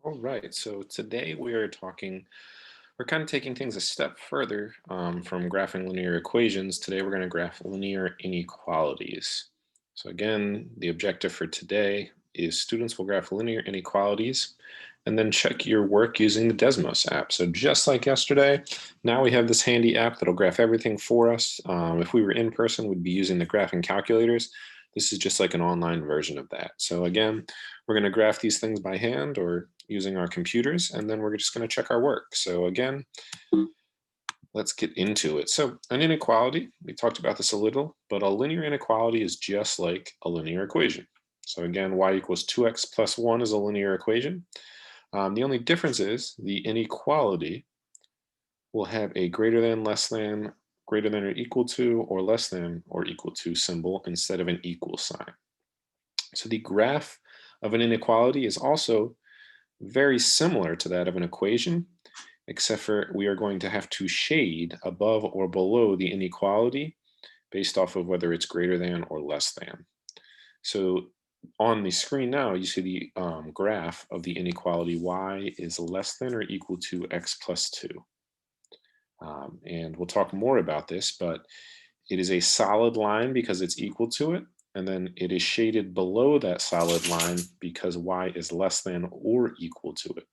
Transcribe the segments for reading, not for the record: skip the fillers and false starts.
All right, so today we're kind of taking things a step further from graphing linear equations. Today we're going to graph linear inequalities. So again, the objective for today is students will graph linear inequalities and then check your work using the Desmos app. So just like yesterday, now we have this handy app that'll graph everything for us. If we were in person, we'd be using the graphing calculators. This is just like an online version of that. So again, we're going to graph these things by hand or using our computers, and then we're just going to check our work. So again, let's get into it. So an inequality, we talked about this a little, but a linear inequality is just like a linear equation. So again, y equals 2x plus 1 is a linear equation. The only difference is the inequality will have a greater than, less than, greater than or equal to, or less than or equal to symbol instead of an equal sign. So the graph of an inequality is also very similar to that of an equation, except for we are going to have to shade above or below the inequality based off of whether it's greater than or less than. So on the screen now, you see the graph of the inequality y is less than or equal to x plus 2. And we'll talk more about this, but it is a solid line because it's equal to it. And then it is shaded below that solid line because y is less than or equal to it.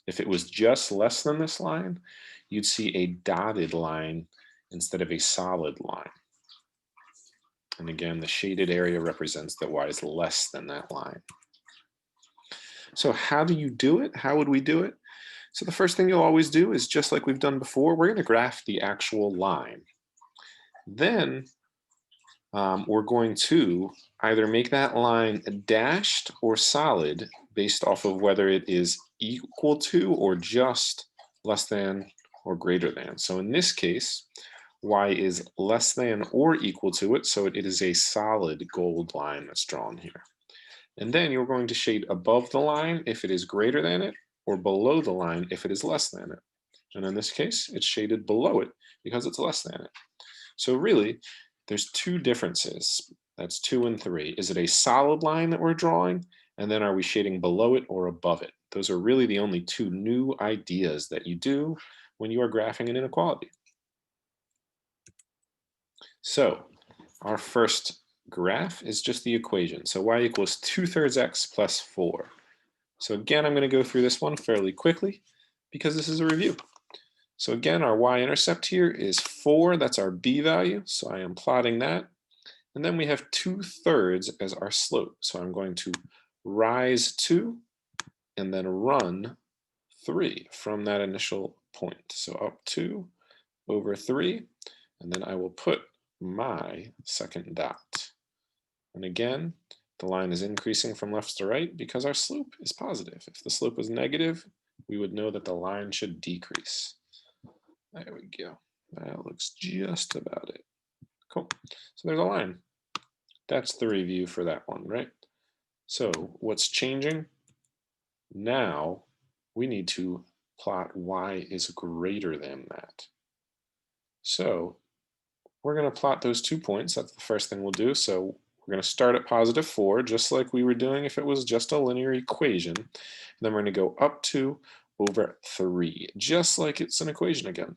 If it was just less than this line, you'd see a dotted line instead of a solid line. And again, the shaded area represents that y is less than that line. So how do you do it? How would we do it? So the first thing you'll always do is just like we've done before, we're going to graph the actual line. Then we're going to either make that line dashed or solid based off of whether it is equal to or just less than or greater than. So in this case, y is less than or equal to it, so it is a solid gold line that's drawn here. And then you're going to shade above the line if it is greater than it, or below the line if it is less than it. And in this case, it's shaded below it because it's less than it. So really, there's two differences. That's 2 and 3. Is it a solid line that we're drawing? And then are we shading below it or above it? Those are really the only two new ideas that you do when you are graphing an inequality. So our first graph is just the equation. So y equals 2/3 x plus 4. So again, I'm going to go through this one fairly quickly because this is a review. So again, our y-intercept here is 4. That's our b value. So I am plotting that. And then we have 2/3 as our slope. So I'm going to rise 2 and then run 3 from that initial point. So up 2 over 3, and then I will put my second dot. And again, the line is increasing from left to right because our slope is positive. If the slope was negative, we would know that the line should decrease. There we go. That looks just about it. Cool. So there's a line. That's the review for that one, right? So what's changing? Now we need to plot y is greater than that. So we're going to plot those 2 points. That's the first thing we'll do. So we're going to start at positive 4, just like we were doing if it was just a linear equation. And then we're going to go up 2 over 3, just like it's an equation again.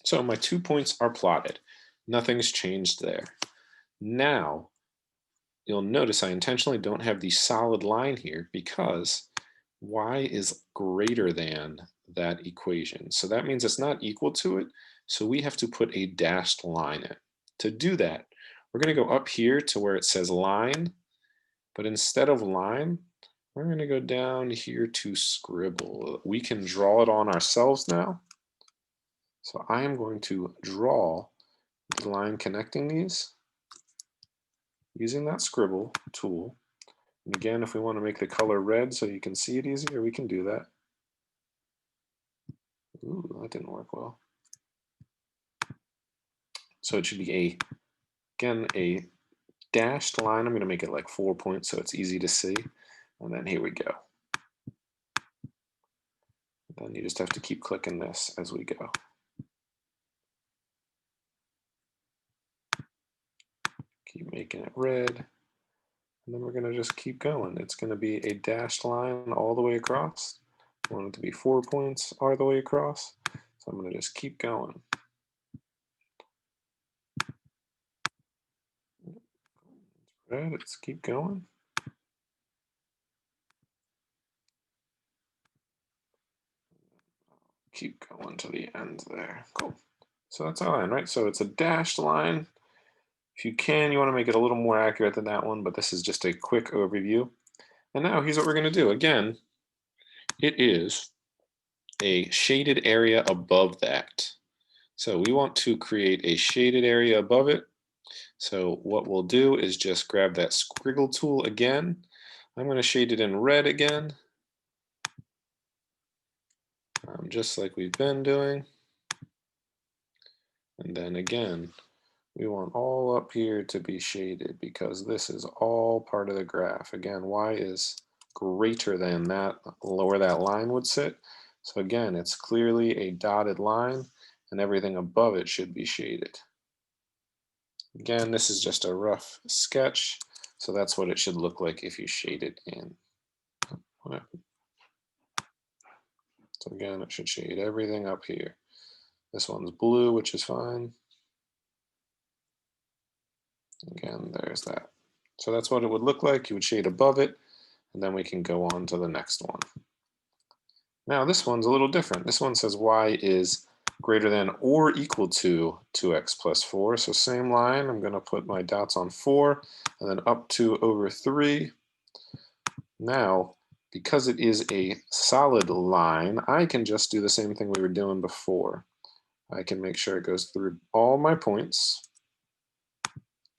So my 2 points are plotted. Nothing's changed there. Now, you'll notice I intentionally don't have the solid line here because y is greater than that equation. So that means it's not equal to it. So we have to put a dashed line in. To do that, we're going to go up here to where it says line, but instead of line, we're going to go down here to scribble. We can draw it on ourselves now. So I am going to draw the line connecting these using that scribble tool. And again, if we want to make the color red so you can see it easier, we can do that. Ooh, that didn't work well. So it should be again, a dashed line. I'm going to make it like 4 points so it's easy to see. And then here we go. Then you just have to keep clicking this as we go. Keep making it red. And then we're going to just keep going. It's going to be a dashed line all the way across. I want it to be 4 points all the way across. So I'm going to just keep going. Right, let's keep going. Keep going to the end there. Cool. So that's our line, right? So it's a dashed line. If you can, you want to make it a little more accurate than that one, but this is just a quick overview. And now here's what we're going to do. Again, it is a shaded area above that. So we want to create a shaded area above it. So what we'll do is just grab that squiggle tool again. I'm going to shade it in red again, just like we've been doing. And then again, we want all up here to be shaded because this is all part of the graph. Again, y is greater than that, where that line would sit. So again, it's clearly a dotted line and everything above it should be shaded. Again, this is just a rough sketch, so that's what it should look like if you shade it in. So again, it should shade everything up here. This one's blue, which is fine. Again, there's that. So that's what it would look like. You would shade above it, and then we can go on to the next one. Now this one's a little different. This one says y is greater than or equal to 2x plus 4. So same line, I'm going to put my dots on 4, and then up to over 3. Now, because it is a solid line, I can just do the same thing we were doing before. I can make sure it goes through all my points.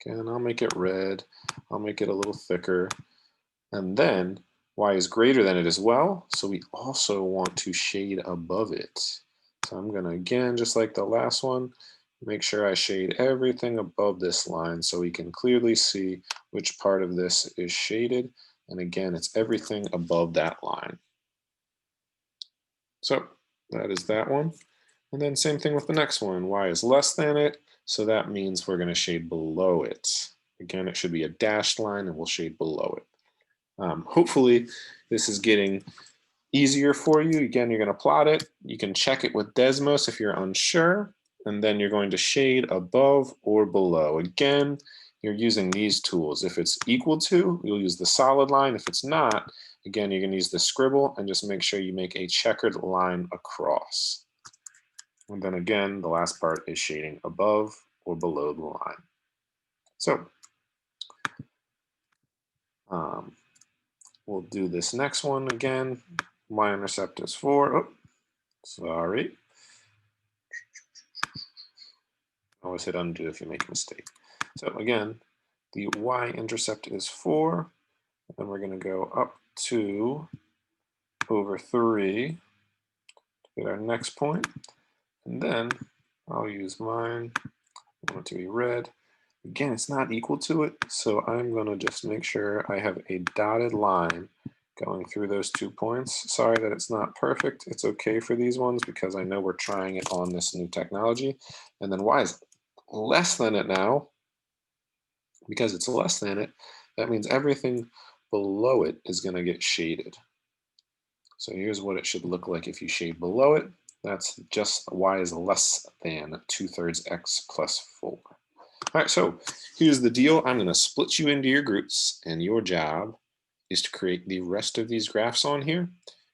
Again, I'll make it red. I'll make it a little thicker. And then y is greater than it as well. So we also want to shade above it. So I'm going to, again, just like the last one, make sure I shade everything above this line so we can clearly see which part of this is shaded. And again, it's everything above that line. So that is that one. And then same thing with the next one. Y is less than it, so that means we're going to shade below it. Again, it should be a dashed line and we'll shade below it. Hopefully this is getting easier for you. Again, you're going to plot it. You can check it with Desmos if you're unsure, and then you're going to shade above or below. Again, you're using these tools. If it's equal to, you'll use the solid line. If it's not, again, you're going to use the scribble and just make sure you make a checkered line across. And then again, the last part is shading above or below the line. So we'll do this next one again. Y-intercept is 4. Oh, sorry. Always hit undo if you make a mistake. So again, the y-intercept is 4. And then we're going to go up to over 3 to get our next point. And then I'll use mine. I want it to be red. Again, it's not equal to it, so I'm going to just make sure I have a dotted line going through those 2 points. Sorry that it's not perfect. It's okay for these ones because I know we're trying it on this new technology. And then y is less than it now. Because it's less than it, that means everything below it is going to get shaded. So here's what it should look like if you shade below it. That's just y is less than 2/3 x plus 4. All right, so here's the deal. I'm going to split you into your groups, and your job is to create the rest of these graphs on here.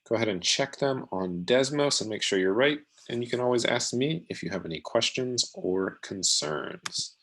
Go ahead and check them on Desmos and make sure you're right. And you can always ask me if you have any questions or concerns.